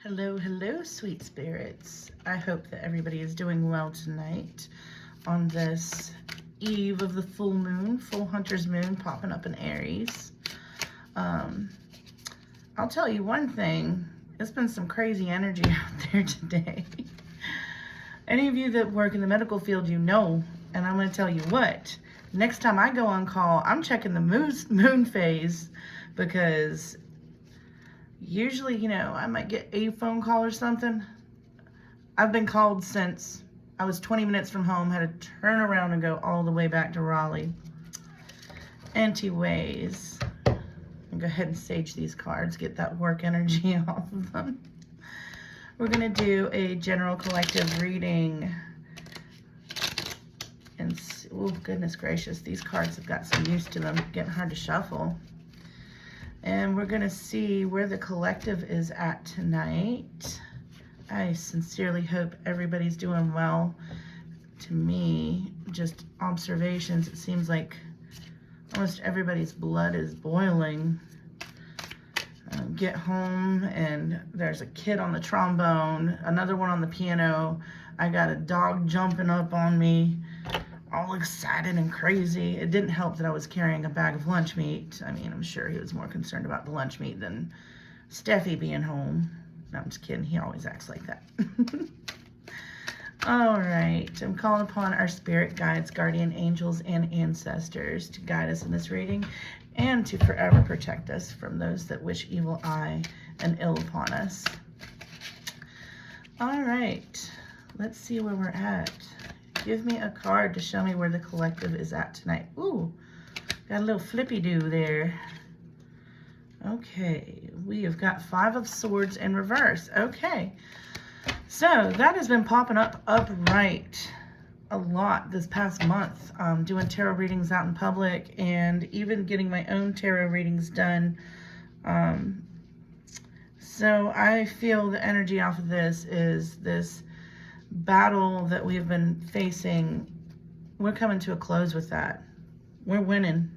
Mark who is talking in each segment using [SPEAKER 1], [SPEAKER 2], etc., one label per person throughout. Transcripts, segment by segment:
[SPEAKER 1] Hello, hello, sweet spirits. I hope that everybody is doing well tonight on this eve of the full moon, full hunter's moon popping up in Aries. I'll tell you one thing, it's been some crazy energy out there today. Any of you that work in the medical field, you know, and I'm going to tell you what, next time I go on call, I'm checking the moon phase because usually, you know, I might get a phone call or something. I've been called since I was 20 minutes from home, had to turn around and go all the way back to Raleigh. Anyways, I'll go ahead and sage these cards, get that work energy off of them. We're going to do a general collective reading. And, oh, goodness gracious, these cards have got some use to them, getting hard to shuffle. And we're going to see where the collective is at tonight. I sincerely hope everybody's doing well. To me, just observations, it seems like almost everybody's blood is boiling. Get home and there's a kid on the trombone, another one on the piano. I got a dog jumping up on me, all excited and crazy. It didn't help that I was carrying a bag of lunch meat. I mean, I'm sure he was more concerned about the lunch meat than Steffi being home. No, I'm just kidding. He always acts like that. All right. I'm calling upon our spirit guides, guardian angels, and ancestors to guide us in this reading and to forever protect us from those that wish evil eye and ill upon us. All right. Let's see where we're at. Give me a card to show me where the collective is at tonight. Ooh, got a little flippy-do there. Okay, we have got 5 of Swords in reverse. Okay, so that has been popping up upright a lot this past month. Doing tarot readings out in public and even getting my own tarot readings done. So I feel the energy off of this is this battle that we've been facing. We're coming to a close with that. We're winning.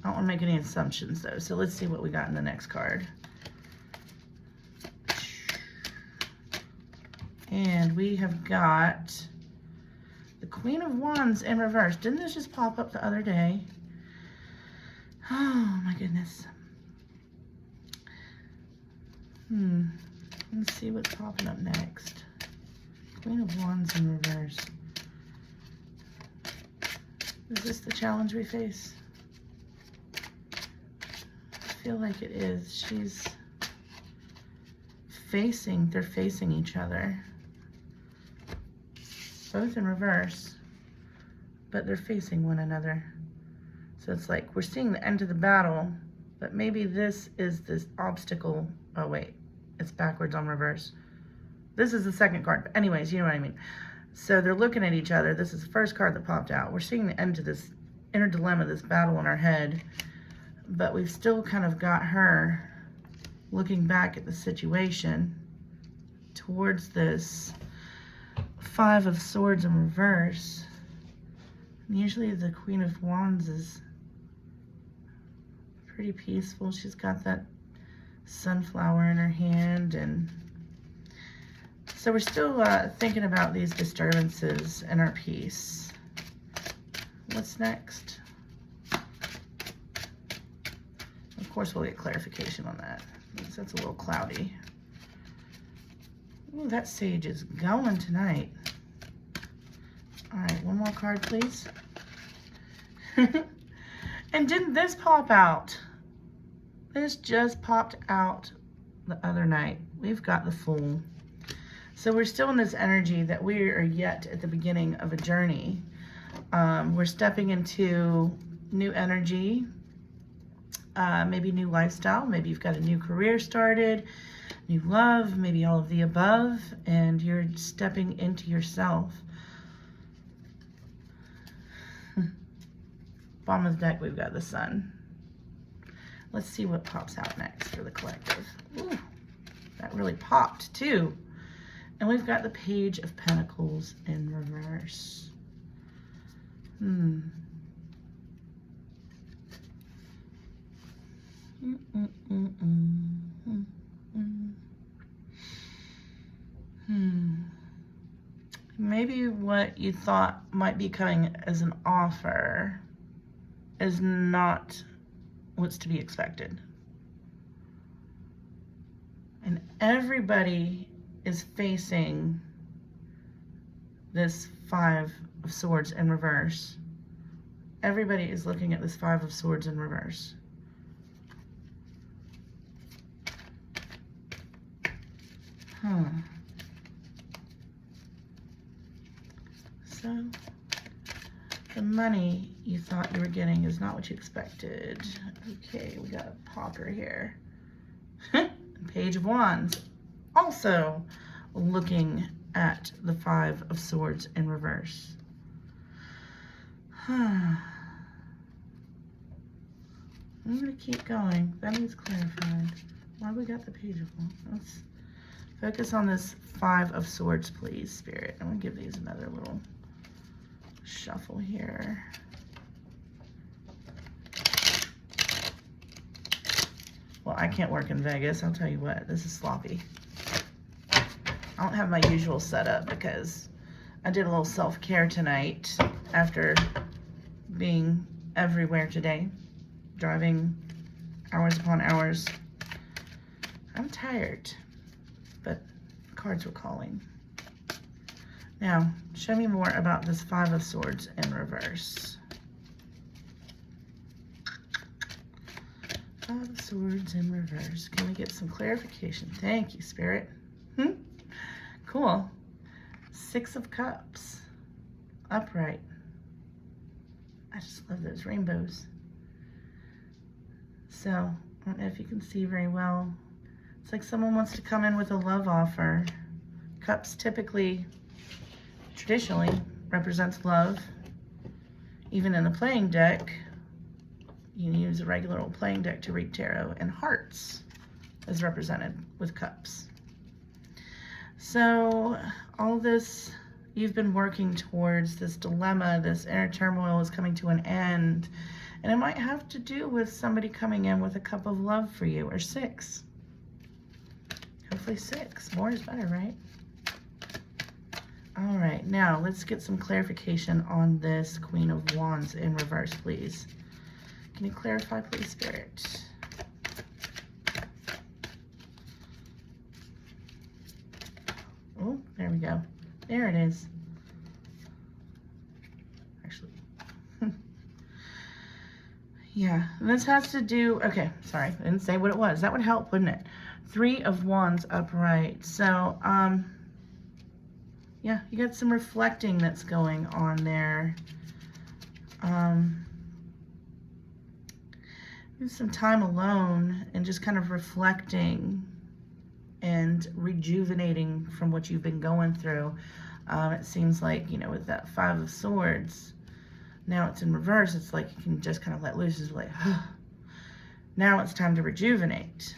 [SPEAKER 1] I don't want to make any assumptions though, so let's see what we got in the next card. And we have got the Queen of Wands in reverse. Didn't this just pop up the other day? Oh my goodness. Let's see what's popping up next. Queen of Wands in reverse. Is this the challenge we face? I feel like it is. They're facing each other. Both in reverse, but they're facing one another. So it's like we're seeing the end of the battle, but maybe this is this obstacle. Oh wait, it's backwards on reverse. This is the second card, but anyways, you know what I mean. So they're looking at each other. This is the first card that popped out. We're seeing the end to this inner dilemma, this battle in our head, but we've still kind of got her looking back at the situation towards this 5 of Swords in reverse. And usually the Queen of Wands is pretty peaceful. She's got that sunflower in her hand, and so we're still thinking about these disturbances in our peace. What's next? Of course, we'll get clarification on that. That's a little cloudy. Ooh, that sage is going tonight. All right, one more card, please. And didn't this pop out? This just popped out the other night. We've got the Fool. So we're still in this energy that we are yet at the beginning of a journey. We're stepping into new energy, maybe new lifestyle. Maybe you've got a new career started, new love, maybe all of the above, and you're stepping into yourself. Bottom of the deck, we've got the Sun. Let's see what pops out next for the collective. Ooh, that really popped too. And we've got the Page of Pentacles in reverse. Maybe what you thought might be coming as an offer is not what's to be expected. And everybody is facing this Five of Swords in reverse. Everybody is looking at this Five of Swords in reverse. So, the money you thought you were getting is not what you expected. Okay, we got a pauper here. Page of Wands. Also looking at the Five of Swords in reverse. I'm going to keep going. That needs clarified. Why we got the Page of Wands? Let's focus on this Five of Swords, please, Spirit. I'm going to give these another little shuffle here. Well, I can't work in Vegas. I'll tell you what, this is sloppy. I don't have my usual setup because I did a little self-care tonight after being everywhere today, driving hours upon hours. I'm tired, but cards were calling. Now, show me more about this Five of Swords in reverse. Five of Swords in reverse. Can we get some clarification? Thank you, Spirit. Cool. Six of Cups. Upright. I just love those rainbows. So, I don't know if you can see very well. It's like someone wants to come in with a love offer. Cups typically, traditionally, represents love. Even in the playing deck, you can use a regular old playing deck to read tarot, and hearts is represented with cups. So all this you've been working towards, this dilemma, this inner turmoil is coming to an end. And it might have to do with somebody coming in with a cup of love for you, or six. Hopefully six. More is better, right? All right, now let's get some clarification on this Queen of Wands in reverse, please. Can you clarify, please, Spirit? Oh, there we go. There it is. Actually, yeah, this has to do, okay, sorry, I didn't say what it was. That would help, wouldn't it? Three of Wands upright. So, yeah, you got some reflecting that's going on there. Some time alone and just kind of reflecting and rejuvenating from what you've been going through. It seems like, you know, with that Five of Swords, now it's in reverse. It's like you can just kind of let loose. It's like, now it's time to rejuvenate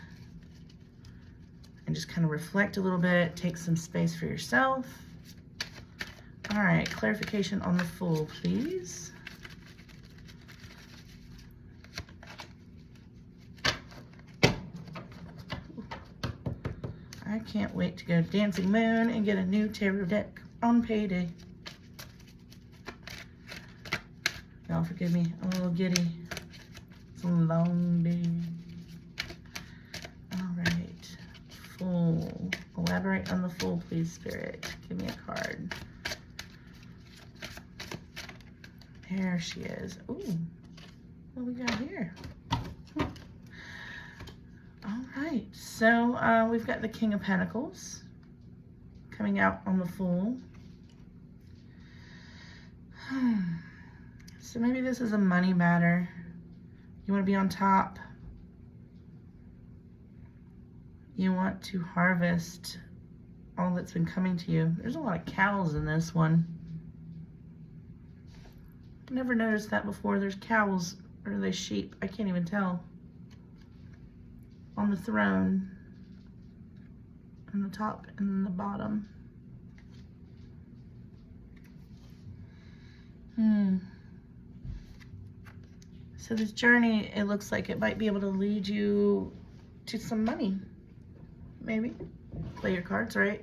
[SPEAKER 1] and just kind of reflect a little bit, take some space for yourself. All right, clarification on the Fool, please. I can't wait to go to Dancing Moon and get a new tarot deck on payday. Y'all forgive me, I'm a little giddy. It's a long day. All right, Fool. Elaborate on the Fool, please, Spirit. Give me a card. There she is. Ooh, what we got here? All right, so we've got the King of Pentacles coming out on the Fool. So maybe this is a money matter. You want to be on top. You want to harvest all that's been coming to you. There's a lot of cows in this one. I never noticed that before. There's cows, or are they sheep? I can't even tell. On the throne, on the top and the bottom. So this journey, it looks like it might be able to lead you to some money. Maybe. Play your cards right.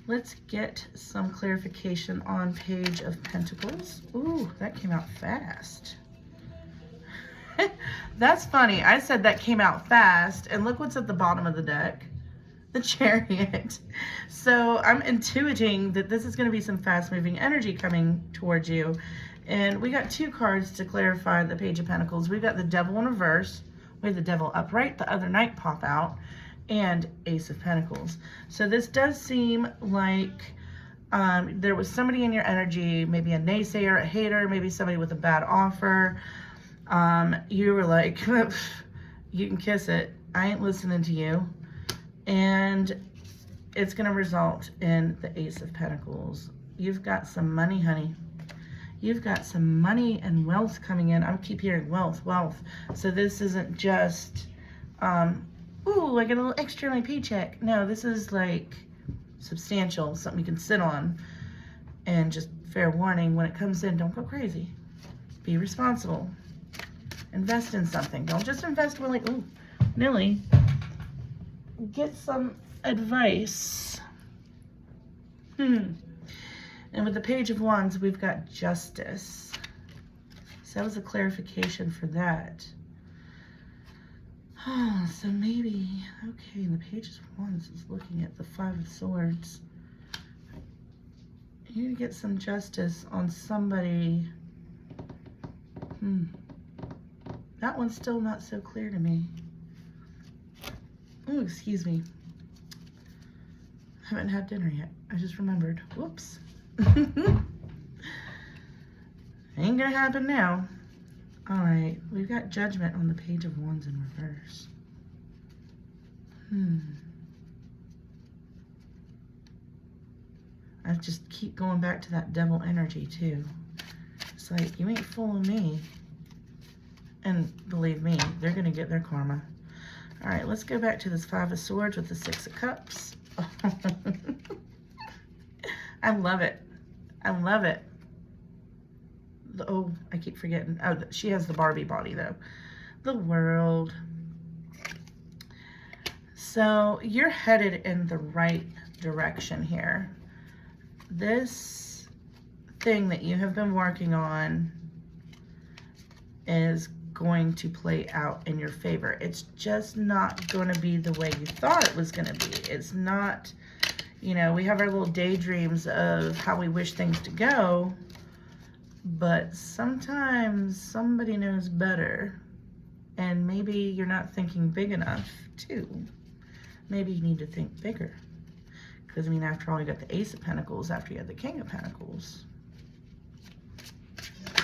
[SPEAKER 1] Let's get some clarification on Page of Pentacles. Ooh, that came out fast. That's funny. I said that came out fast, and look what's at the bottom of the deck. The Chariot. So I'm intuiting that this is going to be some fast-moving energy coming towards you. And we got two cards to clarify the Page of Pentacles. We've got the Devil in reverse. We have the Devil upright, the other Knight pop out, and Ace of Pentacles. So this does seem like there was somebody in your energy, maybe a naysayer, a hater, maybe somebody with a bad offer. You were like, you can kiss it. I ain't listening to you. And it's going to result in the Ace of Pentacles. You've got some money, honey. You've got some money and wealth coming in. I keep hearing wealth, wealth. So this isn't just, ooh, I get a little extra in my paycheck. No, this is like substantial, something you can sit on. And just fair warning, when it comes in, don't go crazy. Be responsible. Invest in something. Don't just invest willy, ooh, nilly. Get some advice. And with the Page of Wands, we've got Justice. So that was a clarification for that. Oh, so maybe, okay, the Page of Wands is looking at the Five of Swords. You need to get some justice on somebody. That one's still not so clear to me. Oh, excuse me. I haven't had dinner yet. I just remembered. Whoops. Ain't gonna happen now. All right, we've got Judgment on the Page of Wands in reverse. I just keep going back to that devil energy too. It's like, you ain't fooling me. And believe me, they're gonna get their karma. All right, let's go back to this Five of Swords with the Six of Cups. I love it. I love it. Oh, I keep forgetting. Oh, she has the Barbie body, though. The World. So you're headed in the right direction here. This thing that you have been working on is going to play out in your favor. It's just not going to be the way you thought it was going to be. It's not, you know, we have our little daydreams of how we wish things to go, but sometimes somebody knows better, and maybe you're not thinking big enough too. Maybe you need to think bigger, because I mean, after all, you got the Ace of Pentacles after you had the King of Pentacles.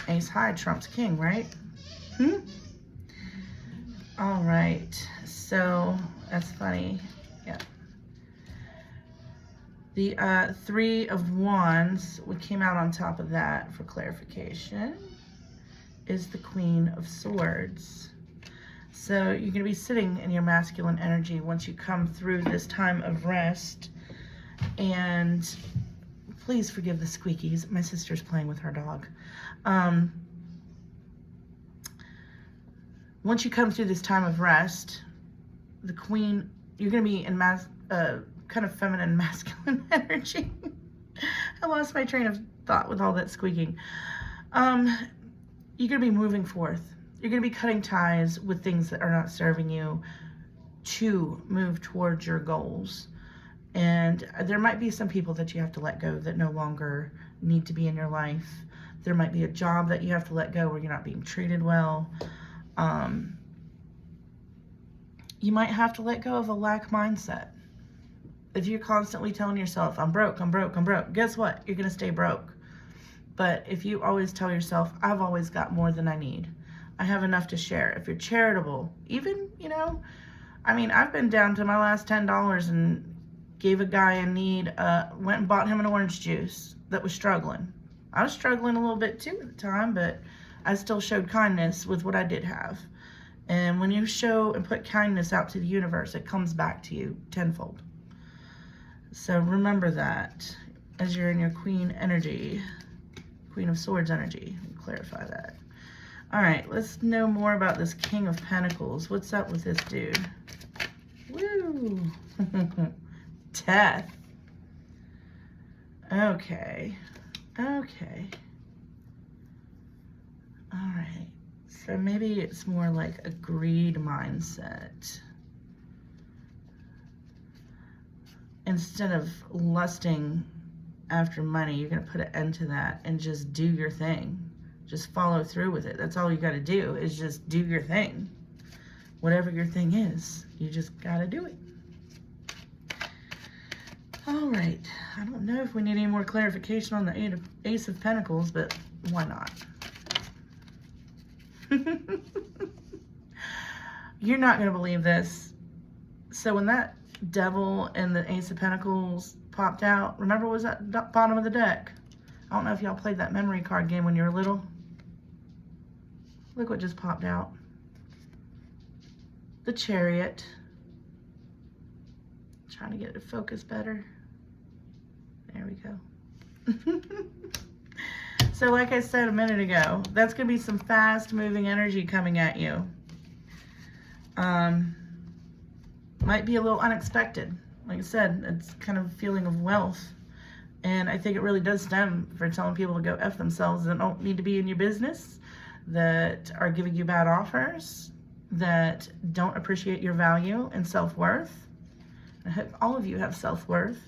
[SPEAKER 1] Ace high trumps king, right? All right, so that's funny. Yeah. The Three of Wands, what came out on top of that for clarification, is the Queen of Swords. So you're going to be sitting in your masculine energy once you come through this time of rest. And please forgive the squeakies. My sister's playing with her dog. Once you come through this time of rest, the Queen, you're going to be in kind of feminine, masculine energy. I lost my train of thought with all that squeaking. You're going to be moving forth. You're going to be cutting ties with things that are not serving you to move towards your goals. And there might be some people that you have to let go that no longer need to be in your life. There might be a job that you have to let go where you're not being treated well. You might have to let go of a lack mindset. If you're constantly telling yourself, I'm broke, I'm broke, I'm broke, guess what? You're going to stay broke. But if you always tell yourself, I've always got more than I need. I have enough to share. If you're charitable, even, you know, I mean, I've been down to my last $10 and gave a guy in need, went and bought him an orange juice that was struggling. I was struggling a little bit too at the time, but I still showed kindness with what I did have. And when you show and put kindness out to the universe, it comes back to you tenfold. So remember that as you're in your Queen energy, Queen of Swords energy. Clarify that. All right, let's know more about this King of Pentacles. What's up with this dude? Woo! Death. Okay. Okay. All right. So maybe it's more like a greed mindset. Instead of lusting after money, you're going to put an end to that and just do your thing. Just follow through with it. That's all you got to do is just do your thing. Whatever your thing is, you just got to do it. All right. I don't know if we need any more clarification on the Ace of Pentacles, but why not? You're not going to believe this. So when that Devil and the Ace of Pentacles popped out, remember what was at the bottom of the deck? I don't know if y'all played that memory card game when you were little. Look what just popped out. The Chariot. Trying to get it to focus better. There we go. So like I said a minute ago, that's going to be some fast moving energy coming at you. Might be a little unexpected. Like I said, it's kind of a feeling of wealth. And I think it really does stem for telling people to go F themselves that don't need to be in your business, that are giving you bad offers, that don't appreciate your value and self-worth. I hope all of you have self-worth.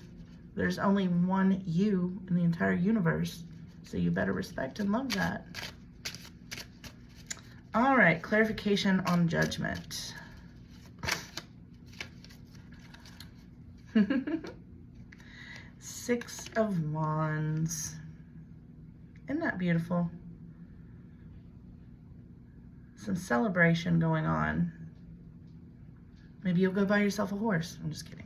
[SPEAKER 1] There's only one you in the entire universe, so you better respect and love that. All right, clarification on Judgment. Six of Wands. Isn't that beautiful? Some celebration going on. Maybe you'll go buy yourself a horse. I'm just kidding.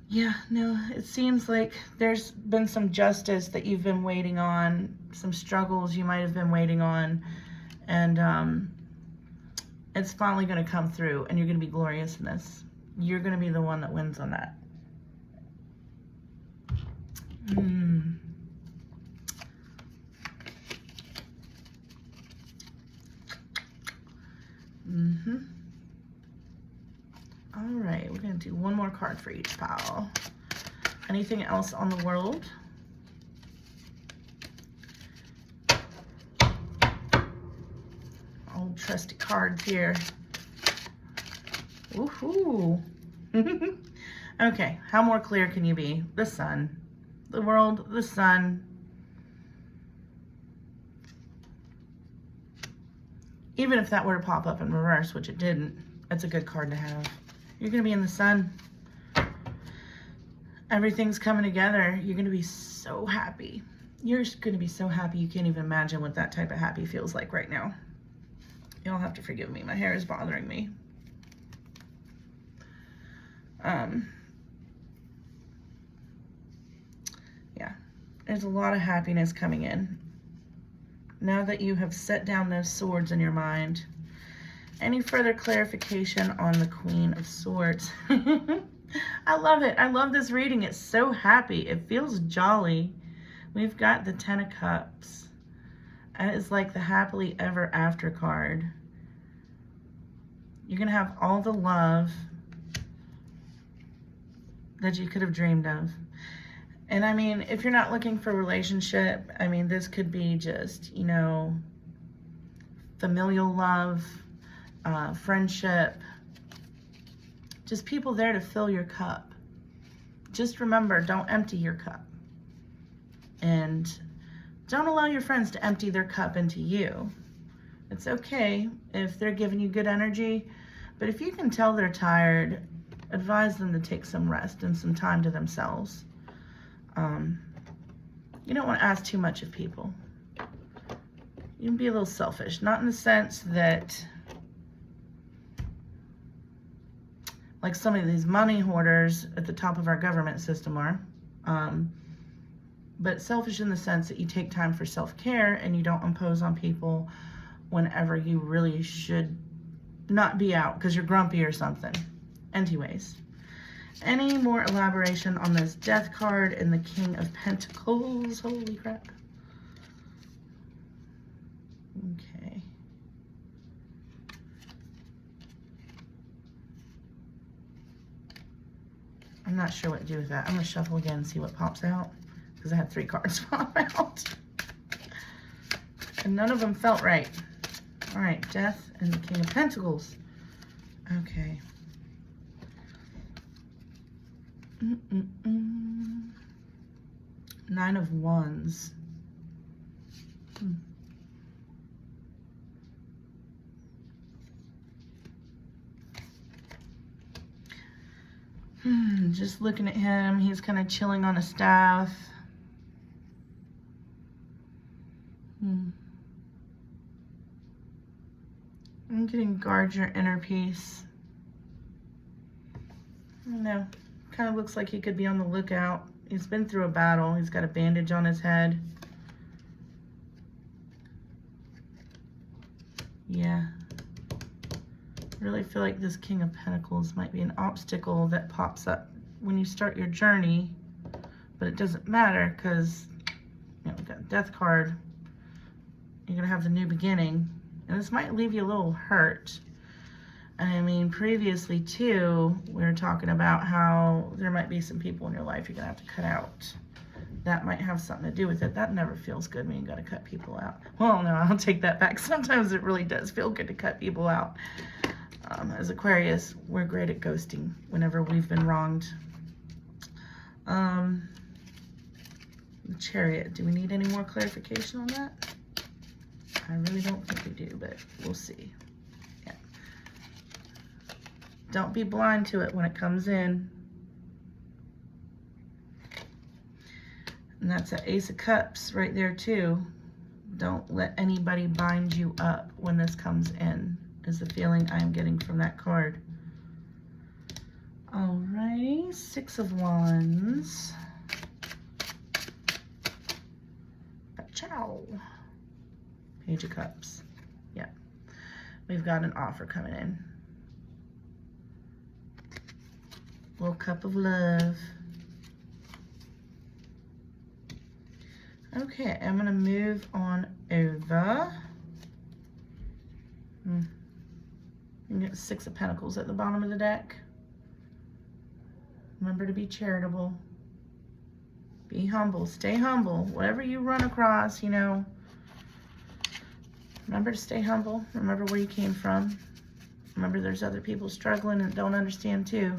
[SPEAKER 1] Yeah, no, it seems like there's been some justice that you've been waiting on, some struggles you might have been waiting on, and it's finally going to come through, and you're going to be glorious in this. You're going to be the one that wins on that. All right, we're going to do one more card for each pile. Anything else on the world? Old trusty cards here. Woohoo! Okay, how more clear can you be? The sun. The world, the sun. Even if that were to pop up in reverse, which it didn't, that's a good card to have. You're going to be in the sun. Everything's coming together. You're going to be so happy. You're going to be so happy you can't even imagine what that type of happy feels like right now. You'll have to forgive me. My hair is bothering me. Yeah, there's a lot of happiness coming in. Now that you have set down those swords in your mind, any further clarification on the Queen of Swords? I love it. I love this reading. It's so happy. It feels jolly. We've got the Ten of Cups. And it's like the happily ever after card. You're going to have all the love that you could have dreamed of. And I mean, if you're not looking for a relationship, I mean, this could be just, you know, familial love, friendship, just people there to fill your cup. Just remember, don't empty your cup. And don't allow your friends to empty their cup into you. It's okay if they're giving you good energy, but if you can tell they're tired, advise them to take some rest and some time to themselves. You don't want to ask too much of people. You can be a little selfish, not in the sense that like some of these money hoarders at the top of our government system are, but selfish in the sense that you take time for self-care and you don't impose on people whenever you really should not be out because you're grumpy or something. Anyways, any more elaboration on this Death card and the King of Pentacles? Holy crap. Okay. I'm not sure what to do with that. I'm gonna shuffle again and see what pops out, because I had 3 cards pop out. And none of them felt right. All right, Death and the King of Pentacles. Okay. Nine of Wands. Just looking at him, he's kind of chilling on a staff. I'm getting guard your inner peace. I don't know. Kind of looks like he could be on the lookout. He's been through a battle. He's got a bandage on his head. Yeah. I really feel like this King of Pentacles might be an obstacle that pops up when you start your journey, but it doesn't matter because, you know, we've got a Death card. You're gonna have the new beginning, and this might leave you a little hurt. I mean, previously too, we were talking about how there might be some people in your life you're gonna have to cut out. That might have something to do with it. That never feels good when you gotta cut people out. Well, no, I'll take that back. Sometimes it really does feel good to cut people out. As Aquarius, we're great at ghosting whenever we've been wronged. The Chariot, do we need any more clarification on that? I really don't think we do, but we'll see. Yeah. Don't be blind to it when it comes in. And that's an Ace of Cups right there too. Don't let anybody bind you up when this comes in, is the feeling I'm getting from that card. Alrighty, Six of Wands. Ciao. Page of Cups. Yeah. We've got an offer coming in. Little cup of love. Okay, I'm gonna move on over. You get 6 of Pentacles at the bottom of the deck. Remember to be charitable. Be humble. Stay humble. Whatever you run across, you know, remember to stay humble. Remember where you came from. Remember there's other people struggling and don't understand too.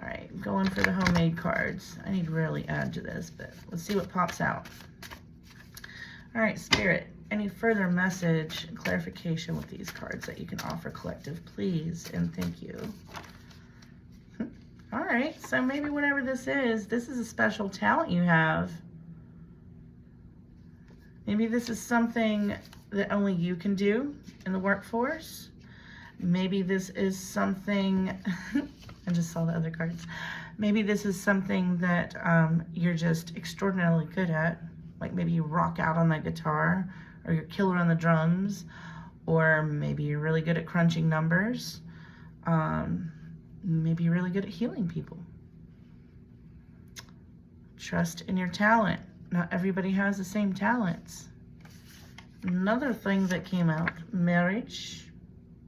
[SPEAKER 1] All right, going for the homemade cards. I need to really add to this, but let's see what pops out. All right, Spirit, any further message and clarification with these cards that you can offer collective, please, and thank you. All right, so maybe whatever this is a special talent you have. Maybe this is something that only you can do in the workforce. Maybe this is something, I just saw the other cards. Maybe this is something that you're just extraordinarily good at. Like maybe you rock out on the guitar, or you're killer on the drums, or maybe you're really good at crunching numbers. Maybe you're really good at healing people. Trust in your talent. Not everybody has the same talents. Another thing that came out, marriage.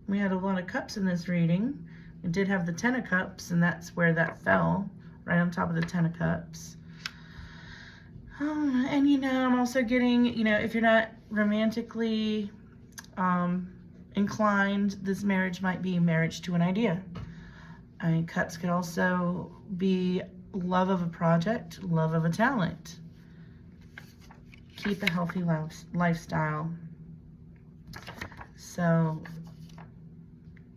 [SPEAKER 1] We had a lot of cups in this reading. We did have the 10 of Cups, and that's where that fell, right on top of the 10 of Cups. And you know, I'm also getting, you know, if you're not romantically inclined, this marriage might be marriage to an idea. I mean, Cups could also be love of a project, love of a talent. Keep a healthy lifestyle. So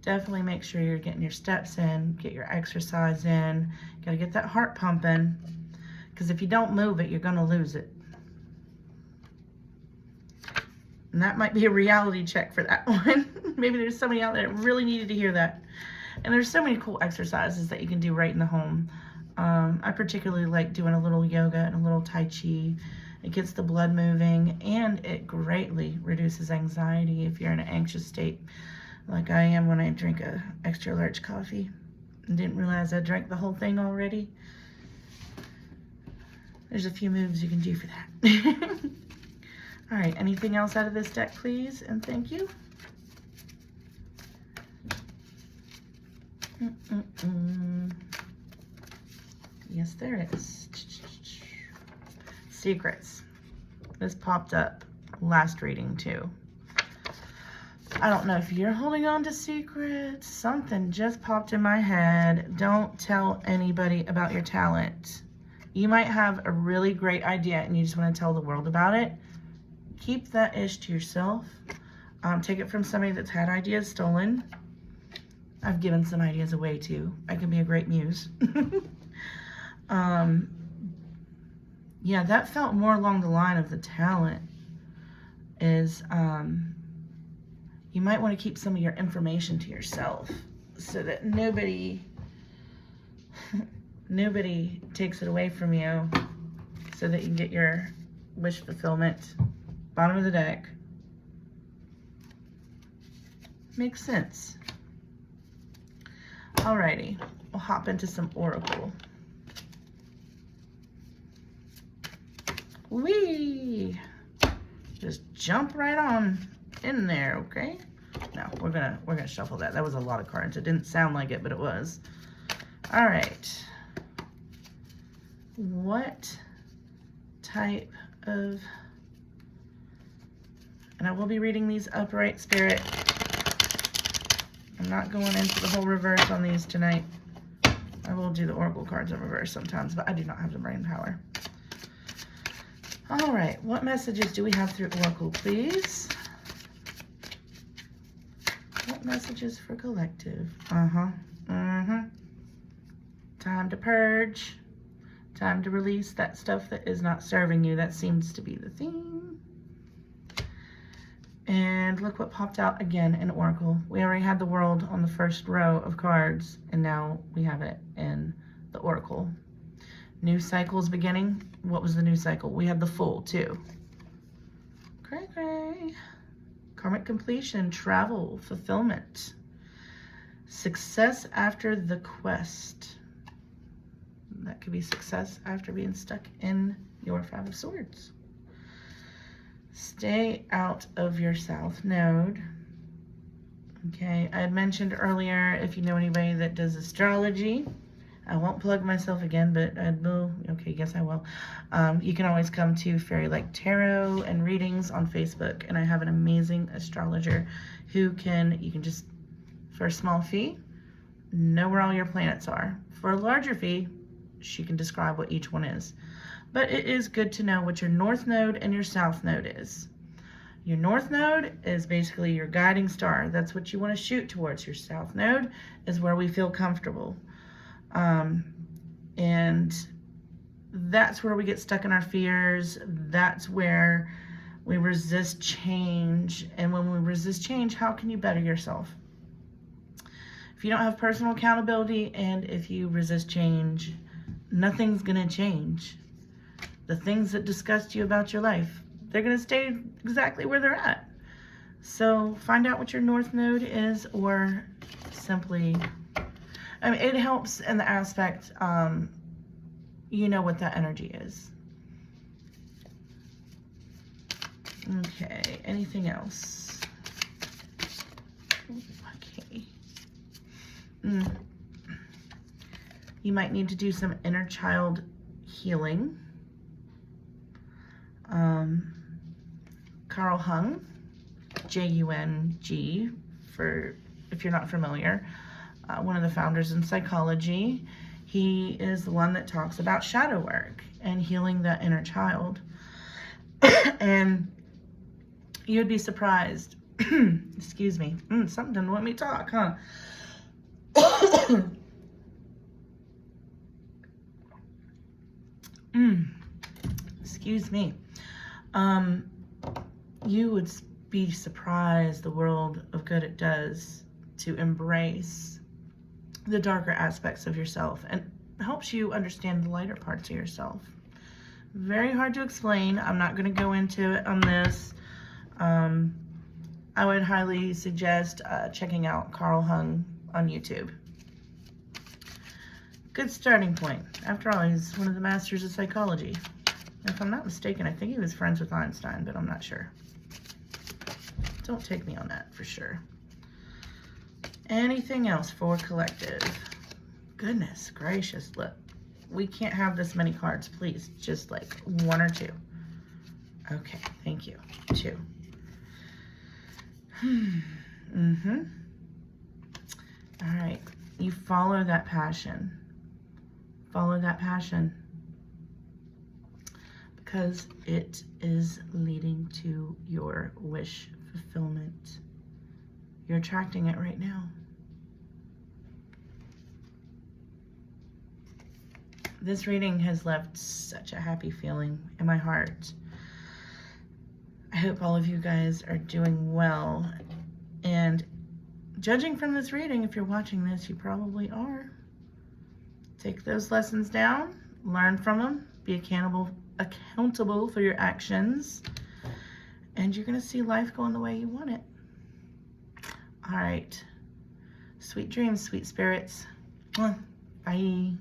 [SPEAKER 1] definitely make sure you're getting your steps in, get your exercise in. Got to get that heart pumping, because if you don't move it, you're going to lose it. And that might be a reality check for that one. Maybe there's somebody out there that really needed to hear that. And there's so many cool exercises that you can do right in the home. I particularly like doing a little yoga and a little Tai Chi. It gets the blood moving, and it greatly reduces anxiety if you're in an anxious state, like I am when I drink a extra large coffee and didn't realize I drank the whole thing already. There's a few moves you can do for that. All right, anything else out of this deck, please, and thank you. Yes, there is. Secrets. This popped up last reading too. I don't know if you're holding on to secrets. Something just popped in my head. Don't tell anybody about your talent. You might have a really great idea and you just want to tell the world about it. Keep that ish to yourself. Take it from somebody that's had ideas stolen. I've given some ideas away too. I can be a great muse. Yeah, that felt more along the line of the talent is you might want to keep some of your information to yourself so that nobody takes it away from you, so that you can get your wish fulfillment. Bottom of the deck. Makes sense. Alrighty, we'll hop into some Oracle. Whee! Just jump right on in there, okay? No, we're gonna shuffle that. That was a lot of cards. It didn't sound like it, but it was. All right. What type of, and I will be reading these upright, Spirit. I'm not going into the whole reverse on these tonight. I will do the Oracle cards in reverse sometimes, but I do not have the brain power. All right, what messages do we have through Oracle, please? What messages for collective? Time to purge. Time to release that stuff that is not serving you. That seems to be the theme. And look what popped out again in Oracle. We already had the World on the first row of cards, and now we have it in the Oracle. New cycles beginning. What was the new cycle? We had the Fool too. Cray. Karmic completion, travel, fulfillment. Success after the quest. That could be success after being stuck in your Five of Swords. Stay out of your South Node. Okay, I had mentioned earlier, if you know anybody that does astrology, I won't plug myself again, but I will. Okay, yes I will. You can always come to Fairy Like Tarot and readings on Facebook, and I have an amazing astrologer who you can just, for a small fee, know where all your planets are. For a larger fee, she can describe what each one is. But it is good to know what your North Node and your South Node is. Your North Node is basically your guiding star. That's what you want to shoot towards. Your South Node is where we feel comfortable. And that's where we get stuck in our fears. That's where we resist change. And when we resist change, how can you better yourself? If you don't have personal accountability and if you resist change, nothing's going to change. The things that disgust you about your life, they're going to stay exactly where they're at. So find out what your North Node is, or simply, I mean, it helps in the aspect, you know what that energy is. Okay, anything else? Okay. You might need to do some inner child healing. Carl Jung, J-U-N-G, for if you're not familiar, one of the founders in psychology. He is the one that talks about shadow work and healing that inner child. And you'd be surprised. Excuse me. Something doesn't want me to talk, huh? Excuse me. You would be surprised the world of good it does to embrace the darker aspects of yourself, and helps you understand the lighter parts of yourself. Very hard to explain. I'm not going to go into it on this. I would highly suggest checking out Carl Jung on YouTube. Good starting point. After all, he's one of the masters of psychology. If I'm not mistaken, I think he was friends with Einstein, but I'm not sure. Don't take me on that for sure. Anything else for collective? Goodness gracious, look. we can't have this many cards, please. Just like 1 or 2. Okay, thank you. 2. Mm-hmm. All right, you follow that passion. Follow that passion. Because it is leading to your wish fulfillment. You're attracting it right now. This reading has left such a happy feeling in my heart. I hope all of you guys are doing well. And judging from this reading, if you're watching this, you probably are. Take those lessons down, learn from them, be accountable for your actions, and you're going to see life going the way you want it. All right. Sweet dreams, sweet spirits. Bye.